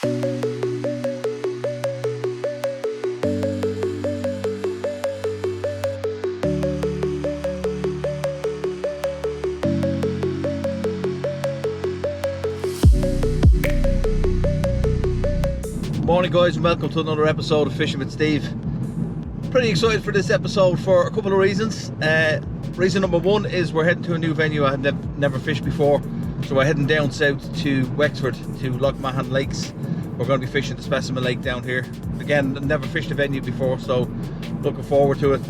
Morning guys, and welcome to another episode of Fishing with Steve. Pretty excited for this episode for a couple of reasons. Reason number one is we're heading to a new venue I had never fished before. So we're heading down south to Wexford, to Loch Mahon lakes. We're going to be fishing the Specimen lake down here. Again, never fished a venue before, so looking forward to it.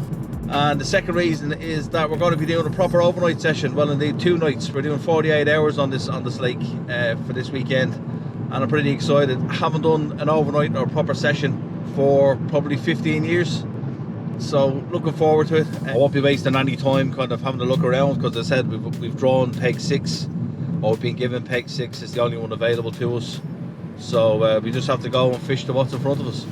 And the second reason is that we're going to be doing a proper overnight session. Well, indeed, 2 nights. We're doing 48 hours on this lake for this weekend. And I'm pretty excited. I haven't done an overnight or proper session for probably 15 years, so looking forward to it. I won't be wasting any time kind of having to look around, because as I said, we've drawn peg 6, or we've been given peg 6. It's the only one available to us, so we just have to go and fish to what's in front of us.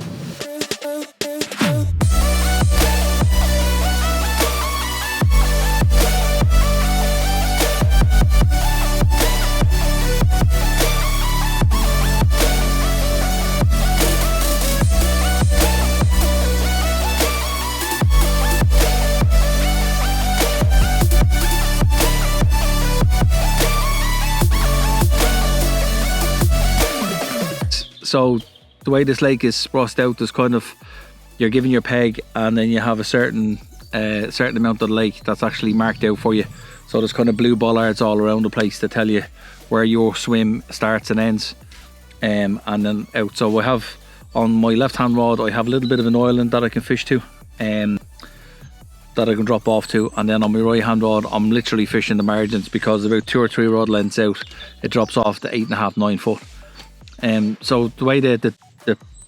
So the way this lake is sprossed out is kind of, you're given your peg and then you have a certain amount of the lake that's actually marked out for you. So there's kind of blue bollards all around the place to tell you where your swim starts and ends, and then out. So I have, on my left hand rod, I have a little bit of an island that I can fish to, that I can drop off to, and then on my right hand rod I'm literally fishing the margins, because about 2 or 3 rod lengths out it drops off to 8.5, 9 foot. So the way the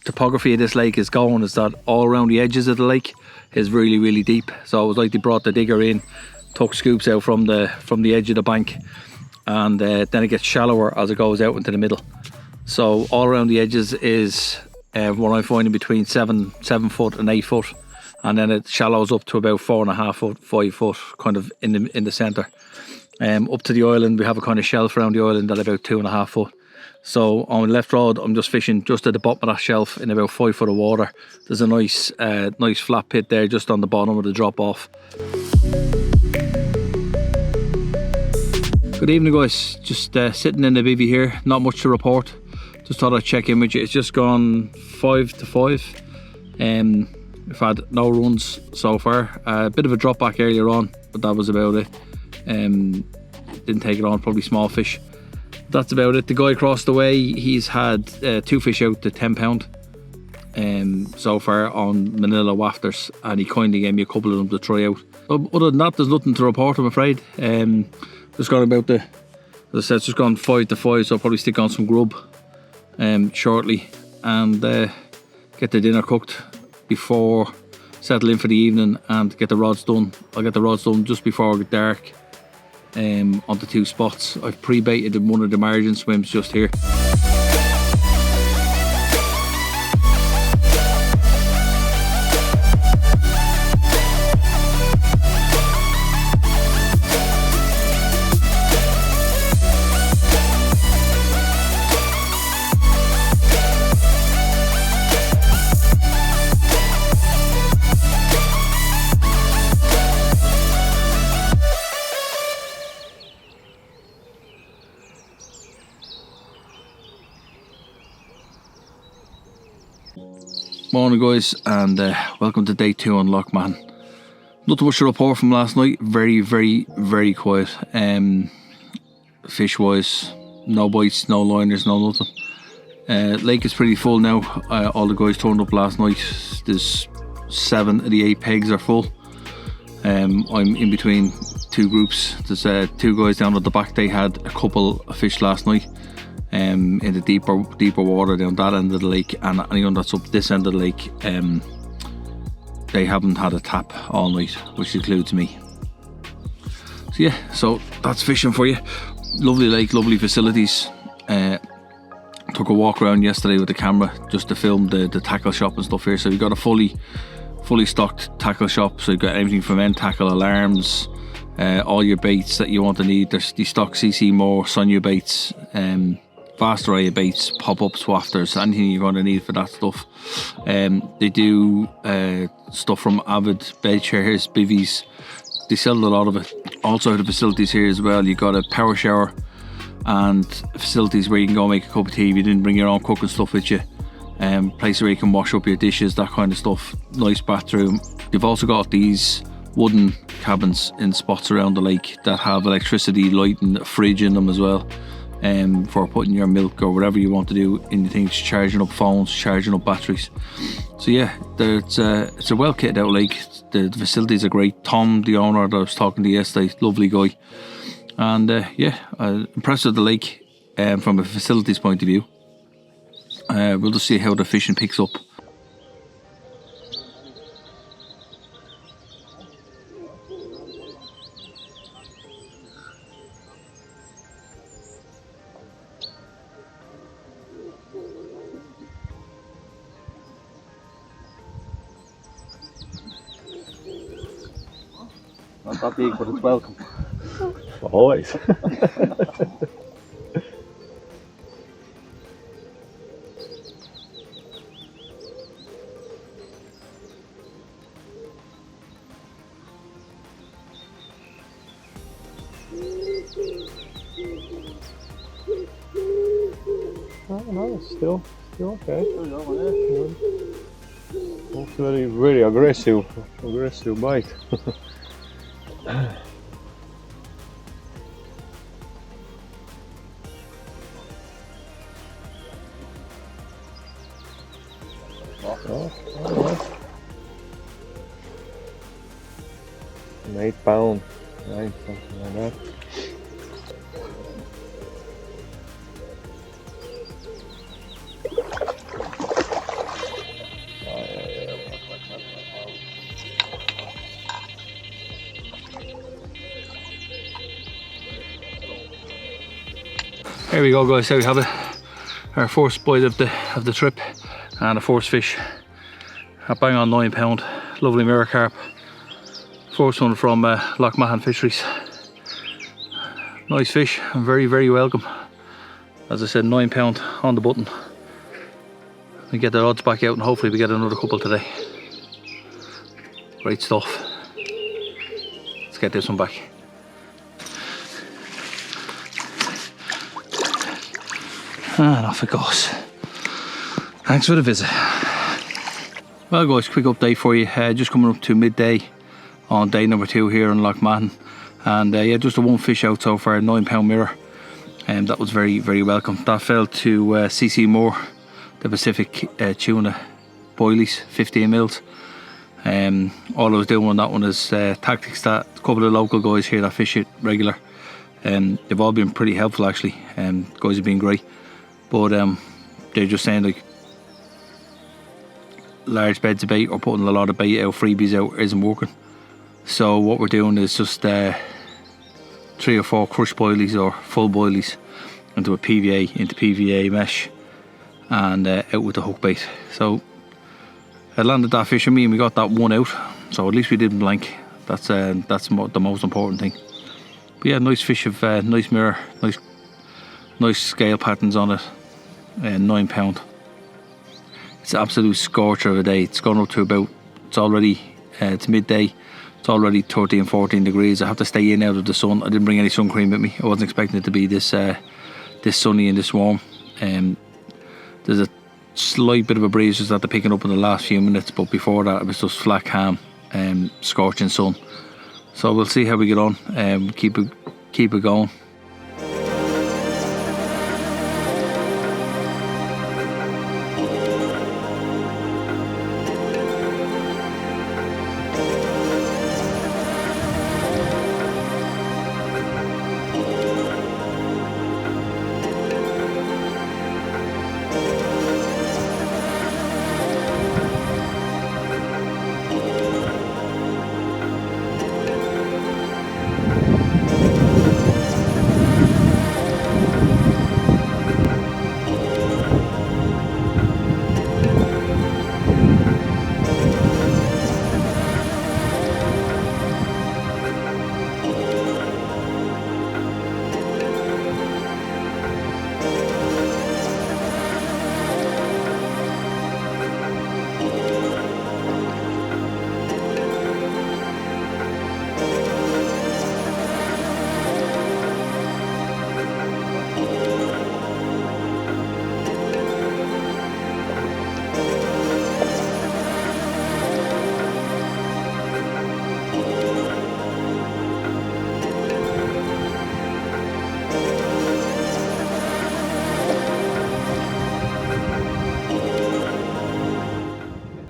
topography of this lake is going is that all around the edges of the lake is really, really deep. So it was like they brought the digger in, took scoops out from the edge of the bank, and then it gets shallower as it goes out into the middle. So all around the edges is what I'm finding between 7 foot and 8 foot, and then it shallows up to about 4.5 foot, 5 foot, kind of in the centre. Up to the island, we have a kind of shelf around the island at about 2.5 foot. So on the left rod, I'm just fishing just at the bottom of that shelf in about 5 foot of water. There's a nice flat pit there just on the bottom of the drop off. Good evening guys, just sitting in the bivvy here, not much to report. Just thought I'd check in with you. It's just gone 5 to 5. We've had no runs so far. A bit of a drop back earlier on, but that was about it. Didn't take it on, probably small fish. That's about it. The guy across the way, he's had 2 fish out to 10 pound so far on manila wafters, and he kindly gave me a couple of them to try out. Other than that, there's nothing to report, I'm afraid. Just gone about as I said, it's just gone 5 to 5, so I'll probably stick on some grub shortly and get the dinner cooked before settle in for the evening and get the rods done. I'll get the rods done just before it gets dark. On the 2 spots. I've pre-baited in one of the margin swims just here. Morning guys, and welcome to day 2 on Loch Mahon. Nothing much to report from last night. Very, very, very quiet. Fish wise, no bites, no liners, no nothing. Lake is pretty full now. All the guys turned up last night. There's 7 of the 8 pegs are full. I'm in between 2 groups. There's 2 guys down at the back. They had a couple of fish last night. In the deeper water down that end of the lake, and anyone that's up this end of the lake, they haven't had a tap all night, which includes me. So yeah, so that's fishing for you. Lovely lake, lovely facilities. Took a walk around yesterday with the camera just to film the tackle shop and stuff here. So we've got a fully stocked tackle shop. So you've got everything from end tackle, alarms, all your baits that you want to need. There's the stock CC Moore, Sonia baits, vast array of baits, pop-ups, wafters, anything you're going to need for that stuff. They do stuff from Avid, bed chairs, bivvies. They sell a lot of it. Also the facilities here as well, you got a power shower and facilities where you can go make a cup of tea if you didn't bring your own cooking stuff with you. Place where you can wash up your dishes, that kind of stuff. Nice bathroom. They've also got these wooden cabins in spots around the lake that have electricity, lighting, a fridge in them as well, for putting your milk or whatever you want to do in the things, charging up phones, charging up batteries. So yeah, it's a well kitted out lake. The facilities are great. Tom, the owner that I was talking to yesterday, lovely guy, and impressed with the lake from a facilities point of view. We'll just see how the fishing picks up. Not that big, but it's welcome. Always. No, still okay. Not very aggressive bite. Oh, alright. An 8 pound, 9, something like that. There we go, guys. There we have it. Our first bite of the trip, and a first fish. A bang on 9 pound, lovely mirror carp. First one from Loch Mahon fisheries. Nice fish and very, very welcome. As I said, 9 pound on the button. We get the odds back out and hopefully we get another couple today. Great stuff. Let's get this one back. And off it goes. Thanks for the visit. Well guys, quick update for you. Just coming up to midday on day number 2 here in Loch Mahon. And yeah, just a one fish out so far, 9 pound mirror. And that was very, very welcome. That fell to CC Moore, the Pacific tuna boilies, 15 mils. All I was doing on that one is tactics that a couple of local guys here that fish it regular. They've all been pretty helpful actually. Guys have been great. But they're just saying like large beds of bait or putting a lot of bait out, freebies out, isn't working. So what we're doing is just 3 or 4 crushed boilies or full boilies into a PVA, into PVA mesh, and out with the hook bait. So I landed that fish and we got that one out, so at least we didn't blank. That's the most important thing. But yeah, nice fish of nice mirror, nice scale patterns on it, 9 pound. It's an absolute scorcher of a day. It's gone up to about, it's midday, it's already 13, 14 degrees. I have to stay in out of the sun. I didn't bring any sun cream with me. I wasn't expecting it to be this sunny and this warm. There's a slight bit of a breeze just after picking up in the last few minutes, but before that it was just flat calm, scorching sun. So we'll see how we get on, keep it going.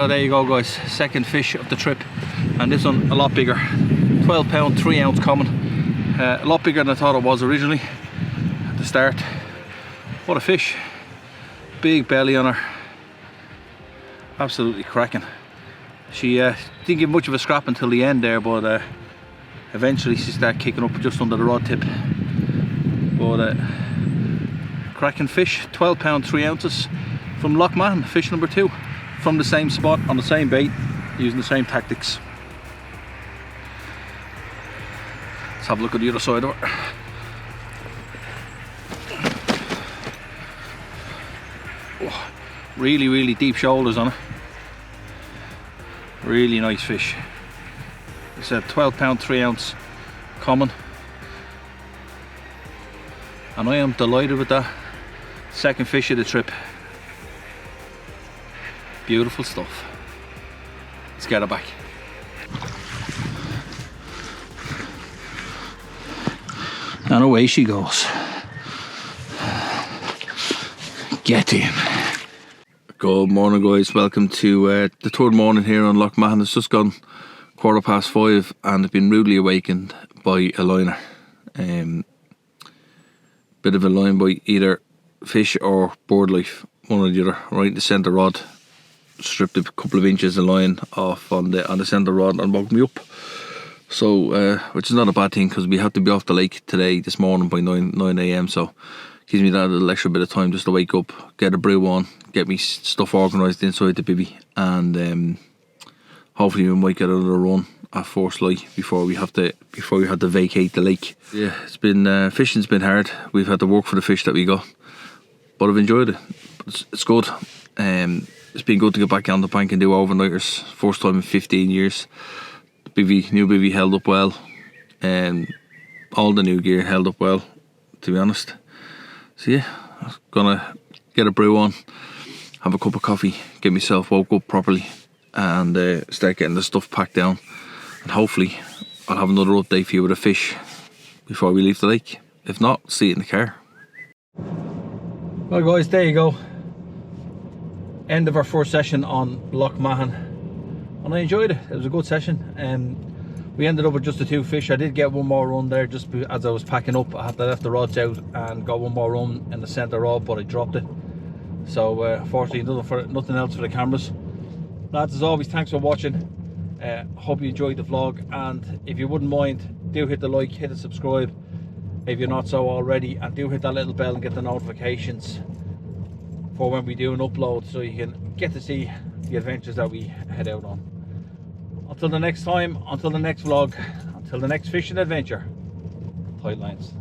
So there you go guys, second fish of the trip, and this one a lot bigger, 12 pound 3 ounce common, a lot bigger than I thought it was originally at the start. What a fish, big belly on her, absolutely cracking. She didn't give much of a scrap until the end there, but eventually she started kicking up just under the rod tip. But cracking fish, 12 pound 3 ounces from Loch Mahon, fish number 2, from the same spot on the same bait, using the same tactics. Let's have a look at the other side of her. Oh, really deep shoulders on it. Really nice fish. It's a 12 pound 3 ounce common, and I am delighted with that. Second fish of the trip. Beautiful stuff. Let's get her back. And away she goes. Get in. Good morning guys, welcome to the third morning here on Loch Mahon. It's just gone 5:15 and I've been rudely awakened by a liner. Bit of a line by either fish or bird life, one or the other, right in the centre rod. Stripped a couple of inches of line off on the centre rod and woke me up. So which is not a bad thing, because we had to be off the lake this morning by 9 AM, so gives me that little extra bit of time just to wake up, get a brew on, get me stuff organised inside the bivvy, and hopefully we might get another run at first light before we have to vacate the lake. Yeah, it's been fishing's been hard. We've had to work for the fish that we got, but I've enjoyed it. It's good. It's been good to get back on the bank and do overnighters. First time in 15 years. The new bivvy held up well, and all the new gear held up well, to be honest. So yeah, I'm gonna get a brew on, have a cup of coffee, get myself woke up properly, and start getting the stuff packed down. And hopefully I'll have another update for you with a fish before we leave the lake. If not, see you in the car. Well guys, there you go. End of our first session on Loch Mahon, and I enjoyed it. It was a good session. We ended up with just the 2 fish. I did get one more run there just as I was packing up. I had to left the rods out and got one more run in the centre rod, but I dropped it. So unfortunately nothing else for the cameras. Lads, as always, thanks for watching. Hope you enjoyed the vlog, and if you wouldn't mind, do hit the like, hit the subscribe if you're not so already, and do hit that little bell and get the notifications for when we do an upload, so you can get to see the adventures that we head out on. Until the next time, until the next vlog, until the next fishing adventure, tight lines.